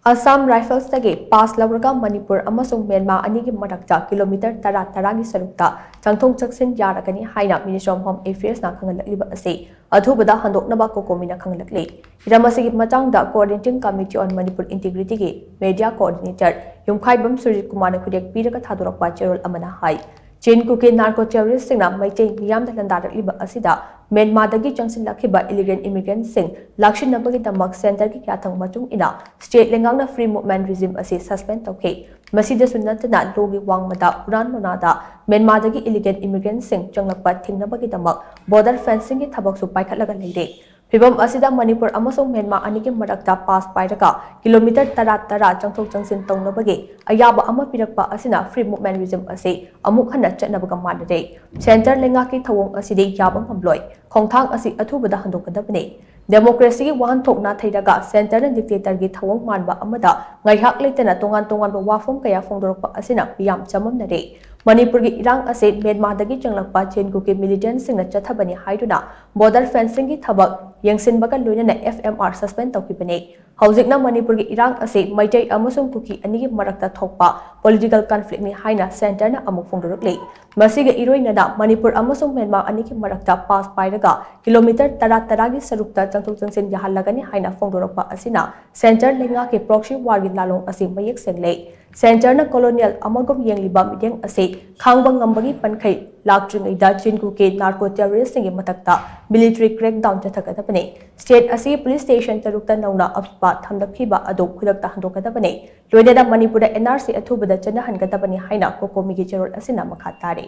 Assam Rifles tagi pass Louraga Manipur amasung Myanmar anigi marakta kilometer taragi sarukta Changthok-Changsin Yaragani haina Ministry of Home Affairs na khang-hallakliba ase athubada handoknaba COCOMI na khang-hallakli Hairibasi matangda Coordinating Committee on Manipur Integrity gi Media Coordinator Yumkhaibam Surjit Kumar na khudek piraga thadorakpa cherol amana hai Chain kuke narco terrorist sing na maitai miyam da landarakliba asida Myanmar dagi takshillakli illegal immigrants sing lakshinabagi damak center ki kyathang matung ina state lengang na free movement regime ase suspend tauke masida sunnatana logi wangmada uran monada Myanmar dagi illegal immigrants sing changlakpa thingnabagi damak border fencing ki thabak su paikhatlaga leide Fibam asida Manipur amasung Myanmar anigi marakta pass pairaga kilometer tara changthok-changshin tongnabagi ayaba ama pirakpa asina free movement regime ase amuk hana chatnabaga manade center lengaki thawong aside yaba ngamloi khongthang asi athubada handokadabani democracy gi wahanthok na thairaga center na dictator gi thawong manba amada ngaihak leitana tongan ba wafom kaya fongdorpa asina yam chamamnare Manipur gi irang ase Myanmar dagi changlakpa chain ku ke militant sing na chathabani haiduna border fencing gi thabak yengsin baga loina FMR suspend tawkibani Haujikna Manipur gi irang ase maitai amasung kuki anigi marakta thokpa political conflict ni haina center na amuk fongdorukle masiga iroina da Manipur amasung Myanmar anigi marakta pass pairaga kilometer taragi sarukta changthok-changshin yahalagani haina fongdorukpa asina center lenga ke proxy war gi lalong ase mayek sengle center na colonial amagom yengliba mideng ase khangbang ngambagi pankhai lakjung ida chinku ke narco terrorist singi matakta military crackdown chathakadabane state ase police station tarukta nauna appa thamdakhiba adu khudakta handokadabane loinada Manipur NRC athubada chana hangadabani haina COCOMI gi cherol asina makha tare